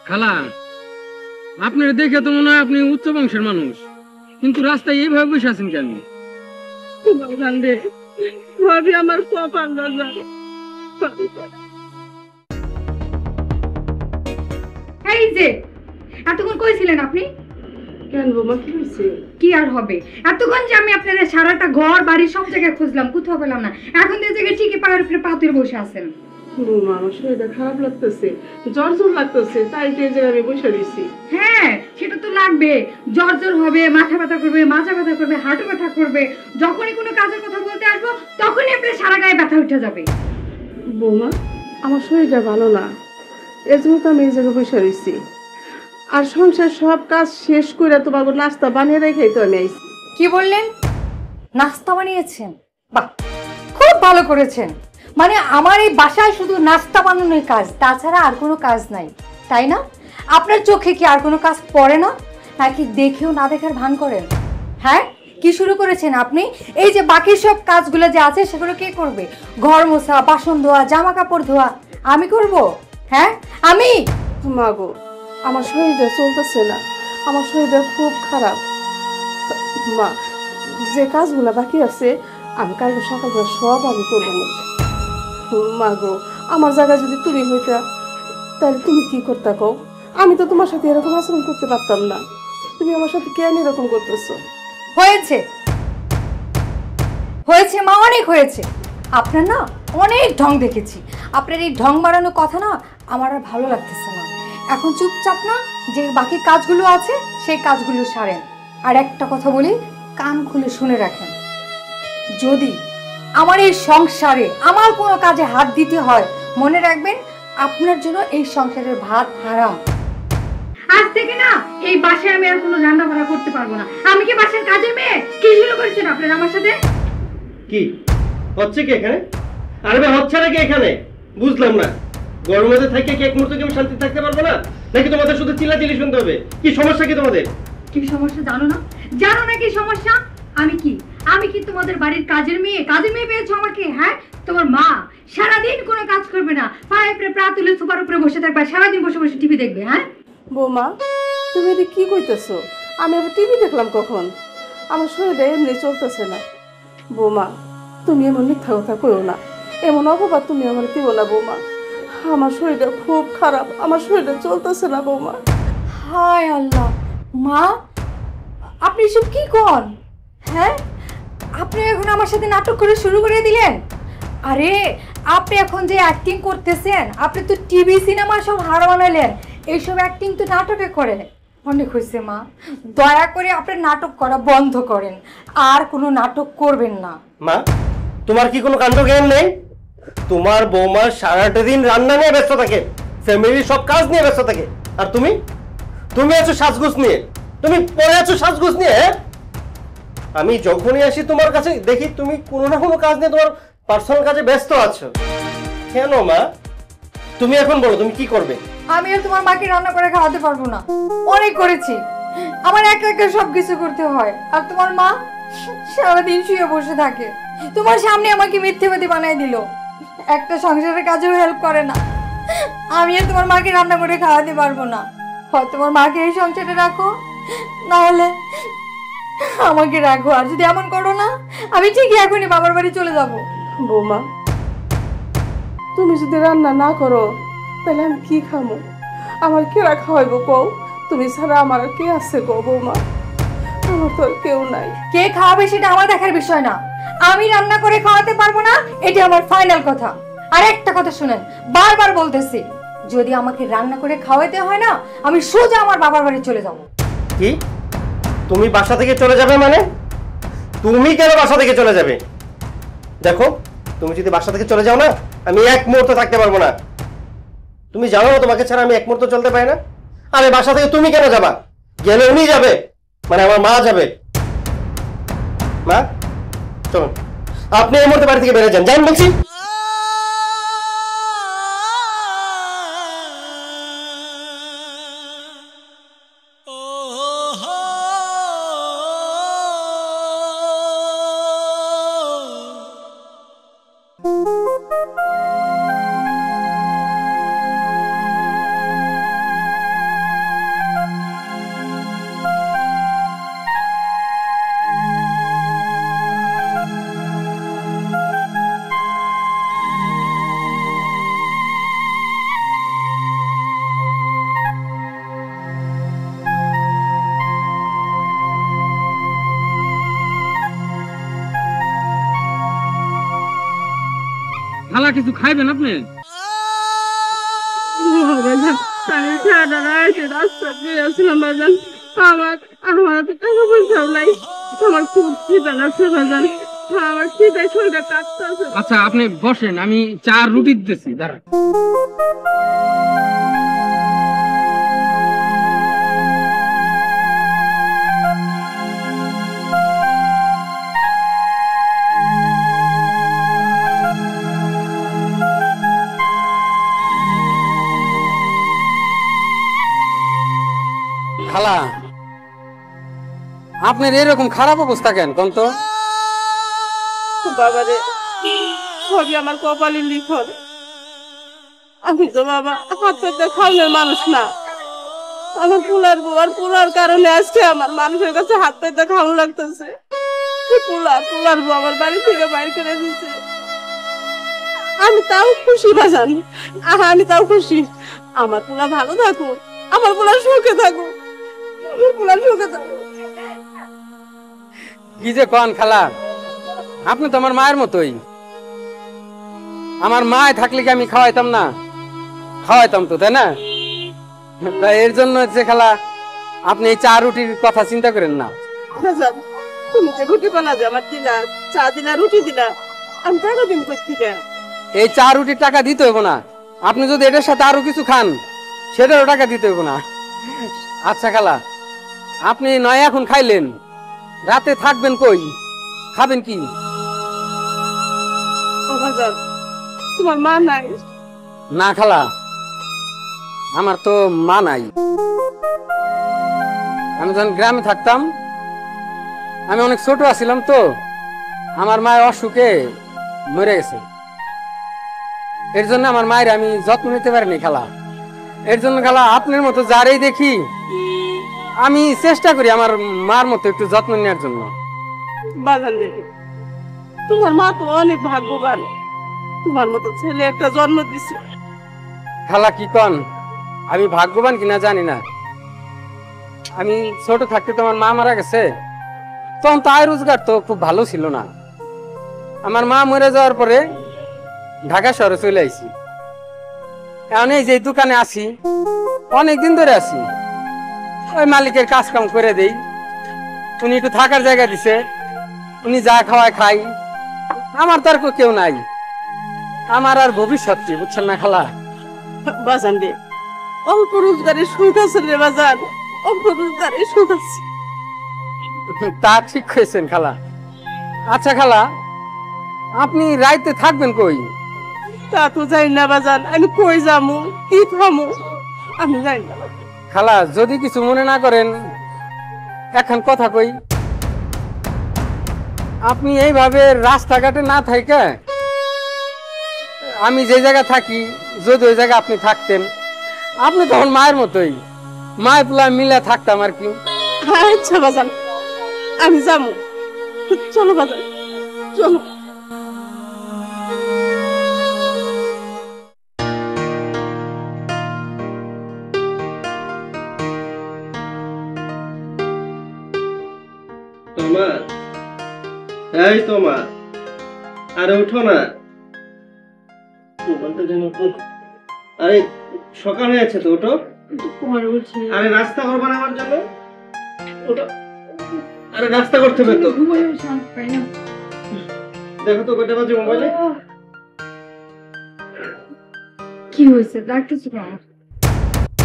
খালা, আপনার দেখে তো মনে হয় আপনি উচ্চ বংশের মানুষ, কিন্তু রাস্তায় এইভাবে বসে আছেন কেন? ভাবি আমার কপাল না। এই যে এতক্ষণ কইছিলেন আপনি? কেন বৌমা, কি হয়েছে? কি আর হবে, এতক্ষণ যে আমি আপনাদের সারাটা ঘর বাড়ি সব জায়গায় খুঁজলাম, কোথাও পেলাম না। এখন তো এই জায়গায় ঠিকই পায়ের উপরে পা তুলে বসে আছেন। বৌমা, আমার শরীরটা খারাপ লাগতেছে, জ্বর জ্বর লাগতেছে, তাই তো এই জায়গায় আমি বসে রয়েছি। হ্যাঁ, সেটা তো লাগবে। জ্বর জ্বর হবে, মাথা ব্যথা করবে, মাজা ব্যথা করবে, হাঁটু ব্যথা করবে। যখনই কোনো কাজের কথা বলতে আসবো তখনই আপনার সারা গায়ে ব্যথা উঠে যাবে। বৌমা, আমার শরীরটা ভালো না, এর জন্য তো আমি এই জায়গায় বসে রয়েছি। আর সংসার সব কাজ শেষ করে তোমার নাস্তা বানিয়ে রেখেই তো আমি আইছি। কি বললেন? নাস্তা বানিয়েছেন? বাহ, খুব ভালো করেছেন। মানে আমার এই বাসায় শুধু নাস্তা বানানোর কাজ, তাছাড়া আর কোনো কাজ নাই, তাই না? আপনার চোখে কি আর কোনো কাজ পড়ে না, নাকি দেখেও না দেখার ভান করেন? হ্যাঁ, কি শুরু করেছেন আপনি? এই যে বাকি সব কাজগুলো যে আছে সেগুলো কে করবে? ঘর মোছা, বাসন ধোয়া, জামা কাপড় ধোয়া আমি করব? হ্যাঁ, আমি? মা গো, আমার শরীরটা চলতেছে না, আমার শরীরটা খুব খারাপ। মা, যে কাজগুলো বাকি আছে আমি কালকে সকালবেলা সব আমি করবো। মা গো, আমার জায়গায় যদি তুমি হইতা তাহলে তুমি কি করতে কও? আমি তো তোমার সাথে এরকম আচরণ করতে পারতাম না, তুমি আমার সাথে কেন এরকম করতেছো? হয়েছে হয়েছে মা, অনেক হয়েছে। আপনার না অনেক ঢং দেখেছি, আপনার এই ঢং বাড়ানো কথা না আমার আর ভালো লাগতেছে না। এখন চুপচাপ না যে বাকি কাজগুলো আছে সেই কাজগুলো সারেন। আর একটা কথা বলি, কান খুলে শুনে রাখেন, যদি আমার এই সংসারে আমার কোনো কাজে হাত দিতে হয়, মনে রাখবেন আপনার জন্য এই সংসারের ভাত হারাম। আজ থেকে না এই বাসায় আমি আর কোনো রান্না বান্না করতে পারবো না। আমি কি বাসার কাজের মেয়ে? কি শুরু করেছেন আপনারা আমার সাথে? কি হচ্ছে কি এখানে? আরে ভাই, হচ্ছে নাকি এখানে? বুঝলাম না। গরমের মধ্যে থেকে কি এক মুহূর্ত কি আমি শান্তি থাকতে পারবো না, নাকি তোমাদের শুধু চিল্লাচিল্লি শুনতে হবে? কি সমস্যা কি তোমাদের? কি সমস্যা জানো না? জানো না কি সমস্যা? আমি কি তোমাদের বাড়ির কাজের মেয়ে? কাজের মেয়ে পেয়েছো আমাকে? হ্যাঁ, তোমার মা সারাদিন কোনো কাজ করবে না, পায়ে উপরে পা তুলে সোফার উপরে বসে থাকবে, সারাদিন বসে বসে টিভি দেখবে। হ্যাঁ বৌমা, তুমি এটা কি কইতেছো? আমি আবার টিভি দেখলাম কখন? আমার শরীরটা এমনি চলতেছে না। বৌমা, তুমি এমন মিথ্যা কথা কইও না, এমন অপবাদ তুমি আমার দিও না বৌমা। আমার শরীরটা খুব খারাপ, আমার শরীরটা চলতেছে না বৌমা। হায় আল্লাহ, মা আপনি সব কি করেন? হ্যাঁ, আপনি এখন আমার সাথে নাটক করে শুরু করে দিলেন। আরে আপনি এখন যে অ্যাক্টিং করতেছেন, আপনি তো টিভি সিনেমা সব হার বানাইলেন, এইসব অ্যাক্টিং তো নাটকে করে। অনেক হয়েছে মা, দয়া করে আপনি নাটক করা বন্ধ করেন, আর কোনো নাটক করবেন না। মা, তোমার কি কোনো কাণ্ড জ্ঞান নেই? তোমার বৌমা সারাটা দিন রান্না নিয়ে ব্যস্ত থাকে, ফ্যামিলির সব কাজ নিয়ে ব্যস্ত থাকে, আর তুমি তুমি আছো সাজগোজ নিয়ে। তুমি পরে আছো সাজগোজ নিয়ে। আমি যখনই আসি তোমার কাছে দেখি তুমি কোনো না কোনো কাজ নিয়ে তোমার পার্সোনাল কাজে ব্যস্ত আছো। কেন মা? তুমি এখন বলো তুমি কি করবে? আমি আর তোমার মাকে রান্না করে খাওয়াতে পারবো না, অনেক করেছি। আমার একা একা সবকিছু করতে হয়, আর তোমার মা সারাদিন শুয়ে বসে থাকে। তোমার সামনে আমাকে মিথ্যেবাদী বানাই দিল, একটা সংসারের কাজেও হেল্প করে না। আমি আর তোমার মাকে রান্না করে খাওয়াতে পারবো না। হয় তোমার মাকে এই সংসারে রাখো, না হলে আমাকে রাখো। আর যদি এমন করো না, আমি ঠিকই এখনই বাবার বাড়ি চলে যাব। বৌমা, তুমি যদি রান্না না করো তাহলে আমি কি খামো? আমার কেরা খাওয়াইবো কও? তুমি ছাড়া আমার আর কে আছে গো বৌমা? আমার তো আর কেউ নাই। কে খাওয়াবে সেটা আমার দেখার বিষয় না, আমি রান্না করে খাওয়াতে পারবো না, এটা আমার ফাইনাল কথা। আর একটা কথা শুনেন, বারবার বলতেছি, যদি আমাকে রান্না করে খাওয়াতে হয় না, আমি সোজা আমার বাবার বাড়ি চলে যাব। কি? তুমি বাসা থেকে চলে যাবে মানে? তুমি কেন বাসা থেকে চলে যাবে? দেখো, তুমি যদি বাসা থেকে চলে যাও না, আমি এক মুহূর্ত থাকতে পারবো না। তুমি জানো না তোমাকে ছাড়া আমি এক মুহূর্ত চলতে পারি না। আরে বাসা থেকে তুমি কেন যাবা? গেলে উনি যাবে, মানে আমার মা যাবে। মা চলুন, আপনি এই মুহূর্তে বাড়ি থেকে বেরিয়ে যান, যান বলছি। খালা কিছু খাইবেন আপনি? বাজান আমি সারা রাত রাস্তা দিয়ে আসলাম বাজান, আমার আমার হাতে টাকা পয়সাও নাই, আমার খুব খিদা লাগছে বাজান, আমার খিদায় শরীরটা কাঁপতেছে। আচ্ছা আপনি বসেন, আমি চা রুটি দিতেছি, দাঁড়ান। খালা, আপনার এরকম খারাপ অবস্থা কেন কোন তো? বাবারে সবই আমার কপালে লিখন। আমি তো বাবা হাত পেতে খাওয়ানোর মানুষ না, আমার পোলার বউয়ার পোলার কারণে আজকে আমার মানুষের কাছে হাত পেতে খাওয়ানো লাগতেছে। পোলার বউ আমার বাড়ি থেকে বাইর করে দিচ্ছে, আমি তাও খুশি বাজান, আমি তাও খুশি। আমার পোলা ভালো থাকুক, আমার পোলা সুখে থাকুক, আমার পোলা সুখে থাকুক। কি যে কন খালা, আপনি তো আমার মায়ের মতোই। আমার মায় থাকলে কি আমি খাওয়াইতাম না? খাওয়াইতাম তো, তাই না? তাই এর জন্য হচ্ছে খালা, আপনি এই চা রুটির কথা চিন্তা করেন না। বাজান তুমি যে রুটি বানাবে আমার দিলা, চা দিলা, রুটি দিলা, আমি টাকা দিন করছি। এই চা রুটির টাকা দিতে হইব না, আপনি যদি এটার সাথে আরো কিছু খান সেটারও টাকা দিতে হইব না। আচ্ছা খালা, আপনি নয় এখন খাইলেন, রাতে থাকবেন কই? খাবেন কি? বাজান তোমার মা নাই? না খালা, আমার তো মা নাই। আমি যখন গ্রামে থাকতাম, আমি অনেক ছোট আছিলাম তো, আমার মায়ের অসুখে মরে গেছে। এর জন্য আমার মায়ের আমি যত্ন নিতে পারিনি খালা। এর জন্য খালা আপনার মতো যারাই দেখি আমি চেষ্টা করি আমার মার মতো একটু যত্ন নেওয়ার জন্য। বাজান দেখি তোমার মা তো অনেক ভাগ্যবান, তোমার মতো ছেলে একটা জন্ম দিছে। খালা কি কন, আমি ভাগ্যবান কিনা জানি না। আমি ছোট থাকতে তো আমার মা মারা গেছে, তখন তো আয় রোজগার তো খুব ভালো ছিল না। আমার মা মরে যাওয়ার পরে ঢাকা শহরে চলে আইছি। এখন এই যে দোকানে আছি, অনেকদিন ধরে আছি, ওই মালিকের কাজ কাম করে দেই, উনি একটু থাকার জায়গা দিছে, উনি যা খাওয়ায় খাই। আমার তো আর কেউ নাই, আমার আর ভবিষ্যৎ কি বুঝছেন না খালা? বাজান রে অল্প রোজগারের সুখ আছে রে বাজান, অল্প রোজগারের সুখ আছে। তা ঠিক হয়েছেন খালা। আচ্ছা খালা, আপনি রাইতে থাকবেন কই? তা তো যাই না বাজান, আমি কই যামু কি খামু আমি যাই না। খালা যদি কিছু মনে না করেন, এখন কথা কই। আপনি এইভাবে রাস্তাঘাটে না থাইকা, আমি যে জায়গা থাকি যদি ওই জায়গায় আপনি থাকতেন, আপনি তখন মায়ের মতোই, মায় পোলা মিলে থাকতাম আর কি। আচ্ছা বাজান আমি যামু, চলো বাজান চলো। তোমার এই তোমার আরে উঠো না, মোবাইলটা যেন আরে সকাল হয়েছে তো, ওঠো। আরে নাস্তা করবা না আমার জন্য? ওঠো, আরে নাস্তা করতে হবে তো। দেখো তো কয়টা বাজে মোবাইলে। কি হয়েছে ডাকতেছো কেন?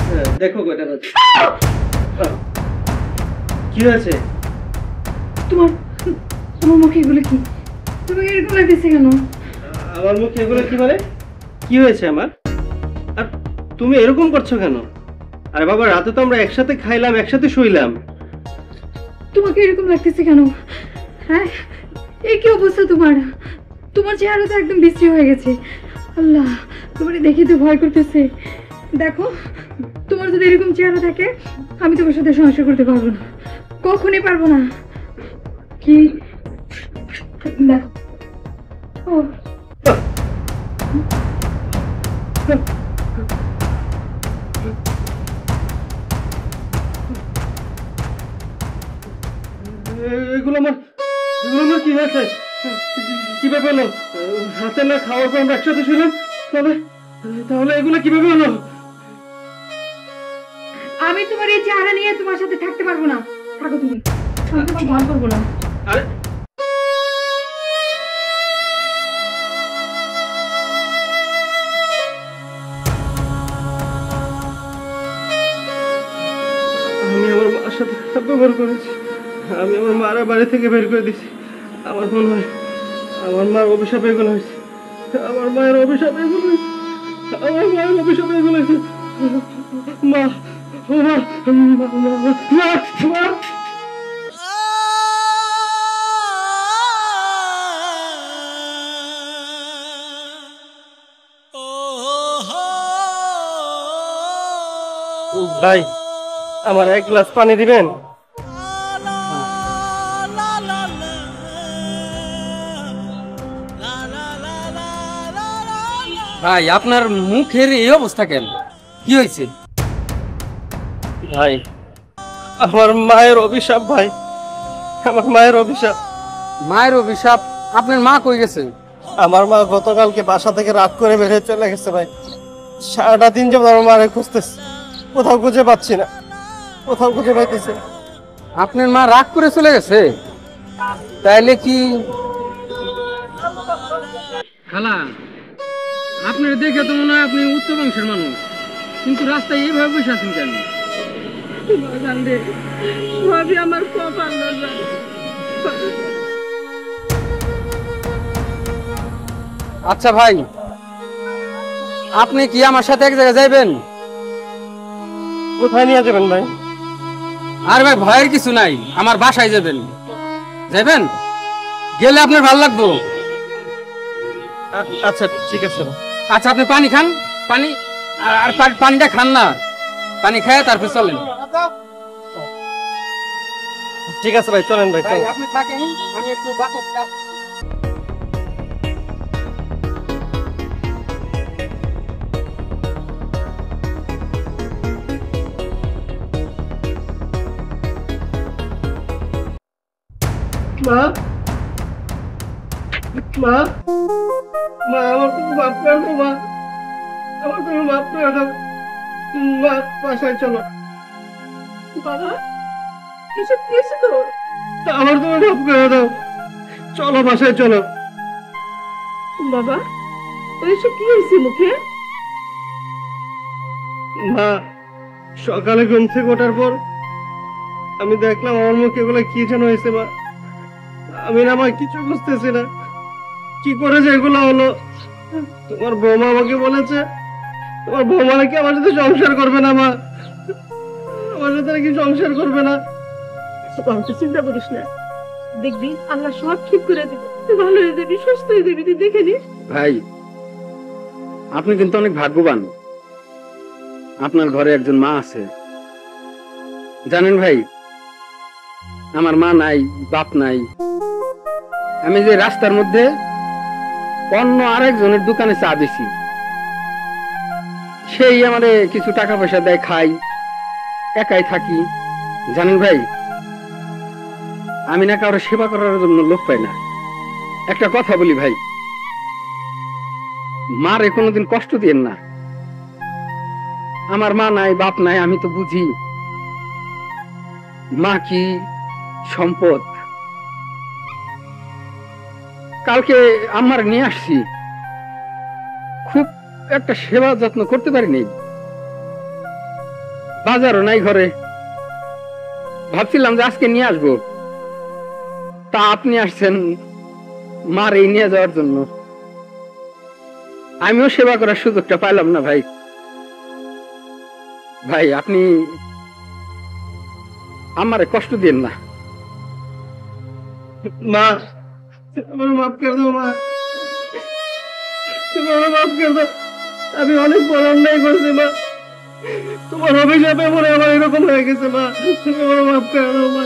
হ্যাঁ, দেখো কয়টা বাজে। কি হয়েছে? তোমার তোমার মুখে এগুলো কি? তোমাকে এরকম লাগতেছে কেন? আমার মুখে এগুলো কি মানে? কি হয়েছে আমার? আর তুমি এরকম করছো কেন? আরে বাবা, রাতে তো আমরা একসাথে খাইলাম, একসাথে শুইলাম। তোমাকে এরকম লাগতেছে কেন? হ্যাঁ, এই কি অবস্থা তোমার? তোমার চেহারা তো একদম বিশ্রী হয়ে গেছে। আল্লাহ, তোমার দেখে তো ভয় করতেছে। দেখো, তোমার যদি এরকম চেহারা থাকে, আমি তোমার সাথে সংসার করতে পারবো না, কখনই পারবো না। কি দেখো, ও এগুলো আমার কি হয়েছে? কিভাবে হলো? হাতে না খাওয়ার পর আমরা একসাথে ছিলাম, তাহলে তাহলে এগুলো কিভাবে হলো? আমি তোমার এই চেহারা নিয়ে তোমার সাথে থাকতে পারবো না। থাকো তুমি, আমি তোমাকে ভান করবো না। আরে আমি আমার মার সাথে খারাপ ব্যবহার করেছি। আমি আমার মারা বাড়ি থেকে বের করে দিছি। আমার মনে হয় আমার মার অভিশাপ এগুলো হয়েছে। আমার মায়ের অভিশাপ এগুলো হয়েছে। আমার মায়ের অভিশাপ এগুলো হয়েছে। মা, ও মা, মা, মা, মা, মা। ভাই, আমার এক গ্লাস পানি দিবেন? ভাই আপনার মুখের এই অবস্থা কেন? কি হয়েছে? ভাই, আমার মায়ের অভিশাপ ভাই, আমার মায়ের অভিশাপ। মায়ের অভিশাপ? আপনার মা কই গেছে? আমার মা গতকালকে বাসা থেকে রাত করে বের হয়ে চলে গেছে ভাই। সারাটা দিন যাবত আমার মারে খুঁজতেছি, কোথাও খুঁজে পাচ্ছি না, কোথাও খুঁজে পাইতেছি না। আপনার মা রাগ করে চলে গেছে? তাইলে কি খালা, আপনার দেখে তো মনে হয় আপনি উচ্চ বংশের মানুষ, কিন্তু রাস্তায় এইভাবে বসে আছেন কেন? বাজান রে, ভাবি আমার কপাল না জান। আচ্ছা ভাই, আপনি কি আমার সাথে এক জায়গায় যাইবেন? কোথায় নিয়ে যাবেন ভাই? আর ভাই ভয়ের কিছু নাই, আমার বাসায় যাবেন। যাইবেন? গেলে আপনার ভালো লাগবে। আচ্ছা ঠিক আছে। আচ্ছা আপনি পানি খান, পানি, আর পানিটা খান না, পানি খায় তারপর চলেন। ঠিক আছে ভাই, চলেন ভাই, চলেন। আপনি থাকেন, আমি একটু বাসায় যাব। মা, মা, মা, আমার তুমি মাফ করে দাও মা, আমার তুমি মাফ করে দাও মা, বাসায় চলো। বাবা, এসব কি হয়েছে তোর? আমার তুমি মাফ করে দাও, চলো বাসায় চলো। বাবা, তোর এসব কি হয়েছে মুখে? মা, সকালে ঘুম থেকে ওঠার পর আমি দেখলাম আমার মুখে এগুলো কি যেন হয়েছে মা। আমি না মা কিছু বুঝতেছি না, কি করে যে এগুলো হলো। তোমার বৌমা আমাকে বলেছে তোমার বৌমা নাকি আমার সাথে সংসার করবে না মা, আমার সাথে নাকি সংসার করবে না। বাবা, তুই চিন্তা করিস না, দেখবি আল্লাহ সব ঠিক করে দেবে, তুই ভালো হয়ে যাবি, সুস্থ হয়ে যাবি, তুই দেখে নিস। ভাই, আপনি কিন্তু অনেক ভাগ্যবান, আপনার ঘরে একজন মা আছে। জানেন ভাই, আমার মা নাই, বাপ নাই। আমি যে রাস্তার মধ্যে অন্য আরেকজনের দোকানে চা বেশি, সেই আমারে কিছু টাকা পয়সা দেয়, খাই, একাই থাকি। জানেন ভাই, আমি না কারো সেবা করার জন্য লোক পাই না। একটা কথা বলি ভাই, মারে কোনোদিন কষ্ট দিয়েন না। আমার মা নাই, বাপ নাই, আমি তো বুঝি মা কি সম্পদ। কালকে আমার নিয়ে আসছি, খুব একটা সেবা যত্ন করতে পারিনি, বাজারও নাই ঘরে। ভাবছিলাম যে আজকে নিয়ে আসবো, তা আপনি আসছেন মার এই নিয়ে যাওয়ার জন্য। আমিও সেবা করার সুযোগটা পাইলাম না ভাই। ভাই, আপনি আমারে কষ্ট দিন না। মা, আমার মাফ করে দাও মা, তুমি আমার মাফ করে দাও। আমি অনেক বড় অন্যায় করছি মা, তোমার অভিশাপে মনে আমার এরকম হয়ে গেছে মা, তুমি আমার মাফ করে দাও মা।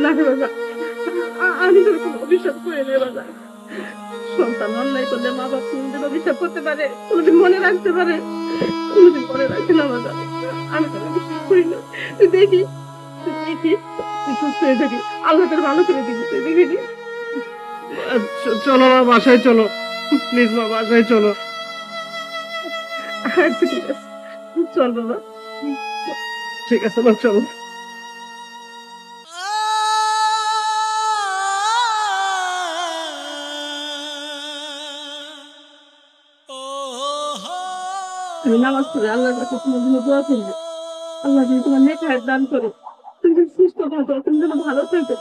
না রে বাবা, আমি তোর কোনো অভিশাপ করে নেই বাবা। সন্তান অন্যায় করলে মা বাপ কোনদিন অভিশাপ করতে পারে, কোনদিন মনে রাখতে পারে? কোনদিন মনে রাখে না বাবা। আমি তোর অভিশাপ করি না, তুই দেখি, তুই দেখি, তুই সুস্থ হয়ে থাকি, আল্লাহ তোর ভালো করে দিবি, তুই দেখে নি। চলো মা, বাসায় চলো, প্লিজ মা, বাসায় চলো। আচ্ছা ঠিক আছে, চল বাবা। ঠিক আছে মা, চলো। আমি নামাজ পড়ে আল্লাহর কাছে তোমার জন্য দোয়া করবো। আল্লাহ যদি তোমার নেক হায়াত দান করে, তুমি যেন সুস্থ থাকো, তুমি যেন ভালো থাকো।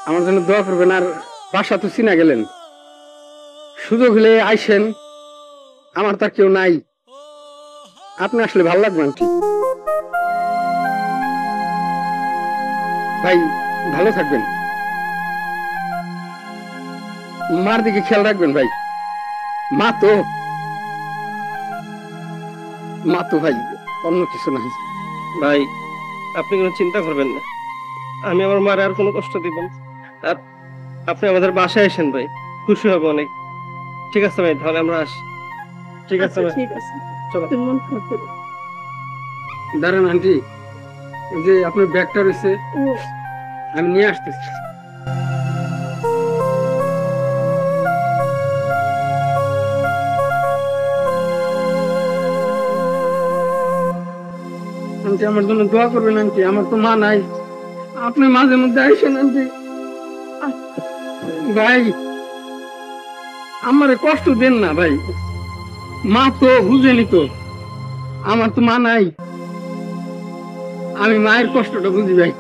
আমার জন্য দোয়া করবেন। আর বাসা তো চিনা গেলেন, সুযোগ হলে আইসেন, আমার তার কেউ নাই, আপনি আসলে ভালো লাগবে আন্টি। ভাই ভালো থাকবেন, মার দিকে খেয়াল রাখবেন ভাই। মা তো ভাই অন্য কিছু নাই। ভাই আপনি কোনো চিন্তা করবেন না, আমি আমার মার আর কোনো কষ্ট দিব না। আর আপনি আমাদের বাসায় এসেন ভাই, খুশি হব অনেক। ঠিক আছে ভাই, তাহলে আমরা আসি। ঠিক আছে আচ্ছা, ভাই, ঠিক আছে, চলো। তুমি মন খারাপ করো না। দাঁড়ান আন্টি, এই যে আপনার ব্যাগটা রয়েছে, ও, আমি নিয়ে আসতেছি। আন্টি আমার জন্য দোয়া করবেন আন্টি, আমার তো মা নাই, আপনি মাঝে মধ্যে আইসেন আন্টি। ভাই আমারে কষ্ট দেন না ভাই, মা তো বুঝেনি তো, আমার তো মা নাই, আমি মায়ের কষ্টটা বুঝি ভাই।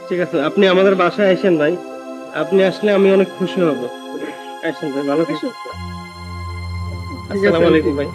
ঠিক আছে, আপনি আমাদের বাসায় আসেন ভাই, আপনি আসলে আমি অনেক খুশি হব। আসেন ভাই, ভালো থাকবেন। ঠিক আছে আসসালামু আন্টি। আলাইকুম ভাই।